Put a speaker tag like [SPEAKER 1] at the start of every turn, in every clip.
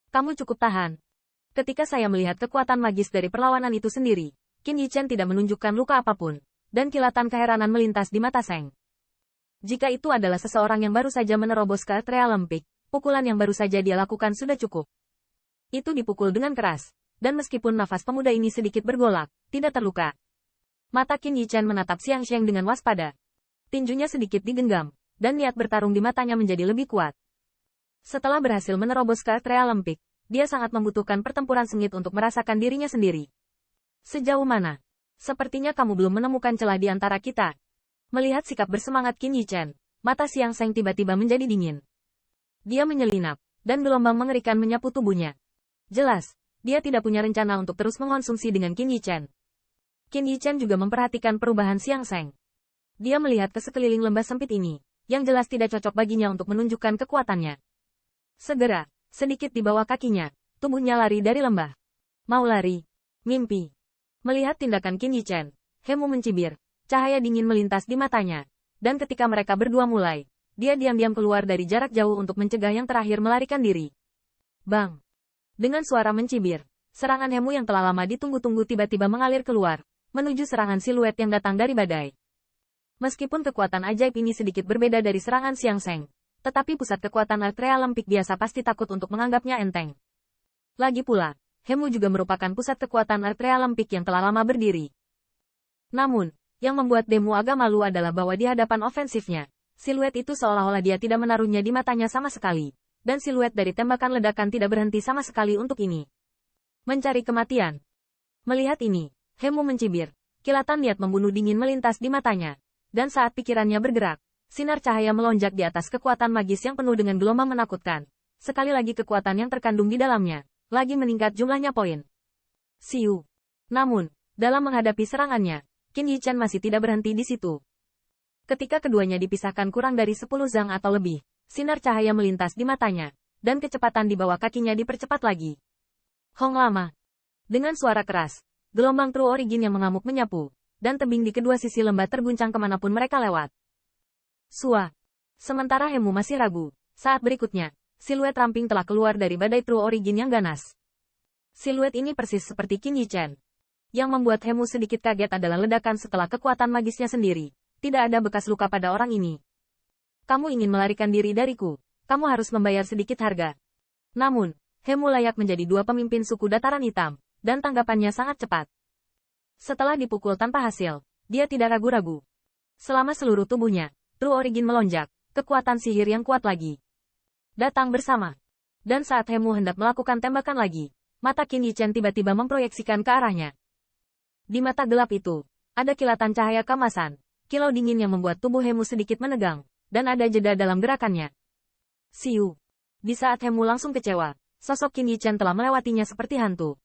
[SPEAKER 1] Kamu cukup tahan. Ketika saya melihat kekuatan magis dari perlawanan itu sendiri, Qin Yichen tidak menunjukkan luka apapun, dan kilatan keheranan melintas di mata Seng. Jika itu adalah seseorang yang baru saja menerobos ke Realm Peak, pukulan yang baru saja dia lakukan sudah cukup. Itu dipukul dengan keras, dan meskipun nafas pemuda ini sedikit bergolak, tidak terluka. Mata Qin Yichen menatap Xiang Sheng dengan waspada. Tinjunya sedikit digenggam, dan niat bertarung di matanya menjadi lebih kuat. Setelah berhasil menerobos ke Realm Peak, dia sangat membutuhkan pertempuran sengit untuk merasakan dirinya sendiri. Sejauh mana? Sepertinya kamu belum menemukan celah di antara kita. Melihat sikap bersemangat Qin Yichen, mata Xiang Sheng tiba-tiba menjadi dingin. Dia menyelinap, dan gelombang mengerikan menyapu tubuhnya. Jelas, dia tidak punya rencana untuk terus mengkonsumsi dengan Qin Yichen. Qin Yichen juga memperhatikan perubahan Xiang Sheng. Dia melihat ke sekeliling lembah sempit ini, yang jelas tidak cocok baginya untuk menunjukkan kekuatannya. Segera, sedikit di bawah kakinya, tubuhnya lari dari lembah. Mau lari? Mimpi. Melihat tindakan Qin Yichen, Hemu mencibir, cahaya dingin melintas di matanya. Dan ketika mereka berdua mulai, dia diam-diam keluar dari jarak jauh untuk mencegah yang terakhir melarikan diri. Bang! Dengan suara mencibir, serangan Hemu yang telah lama ditunggu-tunggu tiba-tiba mengalir keluar, menuju serangan siluet yang datang dari badai. Meskipun kekuatan ajaib ini sedikit berbeda dari serangan Xiang Sheng, tetapi pusat kekuatan Realm Peak biasa pasti takut untuk menganggapnya enteng. Lagi pula, Hemu juga merupakan pusat kekuatan Realm Peak yang telah lama berdiri. Namun, yang membuat Demu agak malu adalah bahwa di hadapan ofensifnya, siluet itu seolah-olah dia tidak menaruhnya di matanya sama sekali, dan siluet dari tembakan ledakan tidak berhenti sama sekali untuk ini. Mencari kematian. Melihat ini, Hemu mencibir, kilatan niat membunuh dingin melintas di matanya. Dan saat pikirannya bergerak, sinar cahaya melonjak di atas kekuatan magis yang penuh dengan gelombang menakutkan. Sekali lagi kekuatan yang terkandung di dalamnya, lagi meningkat jumlahnya poin. Siu. Namun, dalam menghadapi serangannya, Qin Yichen masih tidak berhenti di situ. Ketika keduanya dipisahkan kurang dari 10 zang atau lebih, sinar cahaya melintas di matanya, dan kecepatan di bawah kakinya dipercepat lagi. Hong lama. Dengan suara keras, gelombang True Origin yang mengamuk menyapu, dan tebing di kedua sisi lembah terguncang kemanapun mereka lewat. Sua. Sementara Hemu masih ragu, saat berikutnya, siluet ramping telah keluar dari badai True Origin yang ganas. Siluet ini persis seperti Qin Yichen. Yang membuat Hemu sedikit kaget adalah ledakan setelah kekuatan magisnya sendiri. Tidak ada bekas luka pada orang ini. Kamu ingin melarikan diri dariku, kamu harus membayar sedikit harga. Namun, Hemu layak menjadi dua pemimpin suku dataran hitam, dan tanggapannya sangat cepat. Setelah dipukul tanpa hasil, dia tidak ragu-ragu. Selama seluruh tubuhnya, True Origin melonjak, kekuatan sihir yang kuat lagi. Datang bersama. Dan saat Hemu hendak melakukan tembakan lagi, mata Qin Yichen tiba-tiba memproyeksikan ke arahnya. Di mata gelap itu, ada kilatan cahaya kemasan, kilau dingin yang membuat tubuh Hemu sedikit menegang, dan ada jeda dalam gerakannya. Siu. Di saat Hemu langsung kecewa, sosok Qin Yichen telah melewatinya seperti hantu.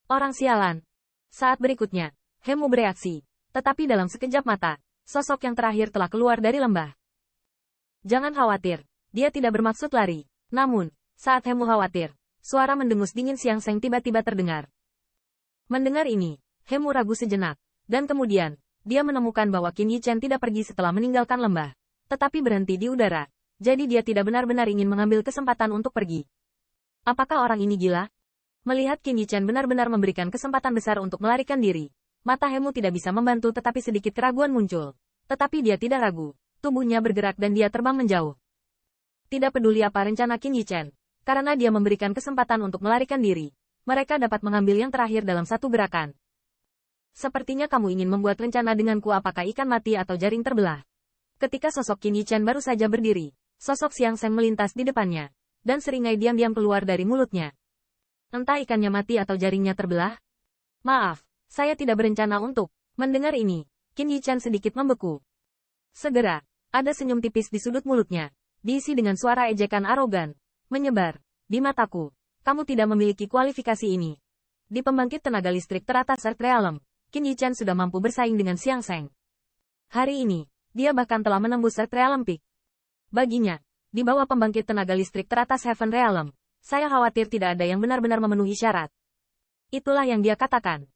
[SPEAKER 1] Orang sialan. Saat berikutnya, Hemu bereaksi, tetapi dalam sekejap mata, sosok yang terakhir telah keluar dari lembah. Jangan khawatir, dia tidak bermaksud lari. Namun, saat Hemu khawatir, suara mendengus dingin Xiang Sheng tiba-tiba terdengar. Mendengar ini, Hemu ragu sejenak, dan kemudian, dia menemukan bahwa Qin Yichen tidak pergi setelah meninggalkan lembah, tetapi berhenti di udara, jadi dia tidak benar-benar ingin mengambil kesempatan untuk pergi. Apakah orang ini gila? Melihat Qin Yichen benar-benar memberikan kesempatan besar untuk melarikan diri, mata Hemu tidak bisa membantu tetapi sedikit keraguan muncul. Tetapi dia tidak ragu, tubuhnya bergerak dan dia terbang menjauh. Tidak peduli apa rencana Qin Yichen, karena dia memberikan kesempatan untuk melarikan diri, mereka dapat mengambil yang terakhir dalam satu gerakan. Sepertinya kamu ingin membuat rencana denganku apakah ikan mati atau jaring terbelah. Ketika sosok Qin Yichen baru saja berdiri, sosok Xiang Sheng melintas di depannya, dan seringai diam-diam keluar dari mulutnya. Entah ikannya mati atau jaringnya terbelah. Maaf, saya tidak berencana untuk. Mendengar ini, Qin Yichen sedikit membeku. Segera, ada senyum tipis di sudut mulutnya, diisi dengan suara ejekan arogan, menyebar. Di mataku, kamu tidak memiliki kualifikasi ini. Di pembangkit tenaga listrik teratas Earth Realm, Qin Yichen sudah mampu bersaing dengan Xiang Sheng. Hari ini, dia bahkan telah menembus Earth Realm Peak. Baginya, di bawah pembangkit tenaga listrik teratas Heaven Realm, saya khawatir tidak ada yang benar-benar memenuhi syarat. Itulah yang dia katakan.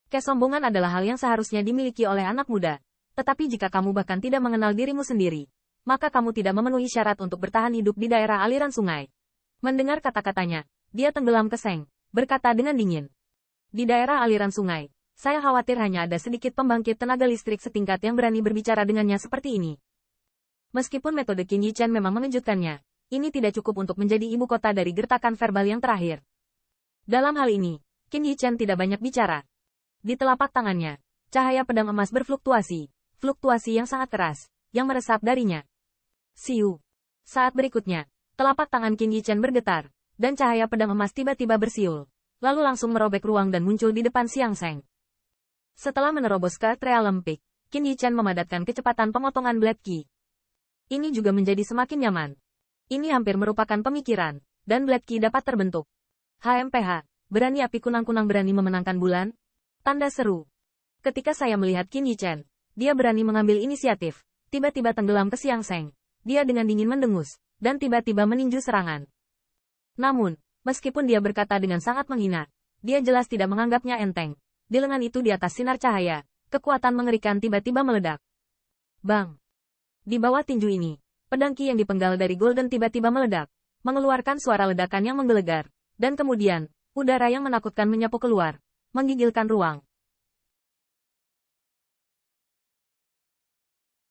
[SPEAKER 1] Kesombongan adalah hal yang seharusnya dimiliki oleh anak muda. Tetapi jika kamu bahkan tidak mengenal dirimu sendiri, maka kamu tidak memenuhi syarat untuk bertahan hidup di daerah aliran sungai. Mendengar kata-katanya, Dia tenggelam ke seng, berkata dengan dingin. Di daerah aliran sungai, saya khawatir hanya ada sedikit pembangkit tenaga listrik setingkat yang berani berbicara dengannya seperti ini. Meskipun metode Qin Yichen memang mengejutkannya, ini tidak cukup untuk menjadi ibu kota dari gertakan verbal yang terakhir. Dalam hal ini, Qin Yichen tidak banyak bicara. Di telapak tangannya, cahaya pedang emas berfluktuasi, fluktuasi yang sangat keras, yang meresap darinya. Siu. Saat berikutnya, telapak tangan Qin Yichen bergetar, dan cahaya pedang emas tiba-tiba bersiul, lalu langsung merobek ruang dan muncul di depan Xiang Sheng. Setelah menerobos ke Realm Peak, Qin Yichen memadatkan kecepatan pemotongan Blade Ki. Ini juga menjadi semakin nyaman. Ini hampir merupakan pemikiran, dan Blade Ki dapat terbentuk. HMPH, berani api kunang-kunang berani memenangkan bulan? Tanda seru. Ketika saya melihat Qin Yichen, dia berani mengambil inisiatif, tiba-tiba tenggelam ke Xiang Sheng. Dia dengan dingin mendengus, dan tiba-tiba meninju serangan. Namun, meskipun dia berkata dengan sangat menghina, dia jelas tidak menganggapnya enteng. Di lengan itu di atas sinar cahaya, kekuatan mengerikan tiba-tiba meledak. Bang! Di bawah tinju ini, pedang Qi yang dipenggal dari Golden tiba-tiba meledak, mengeluarkan suara ledakan yang menggelegar, dan kemudian, udara yang menakutkan menyapu keluar, menggigilkan ruang.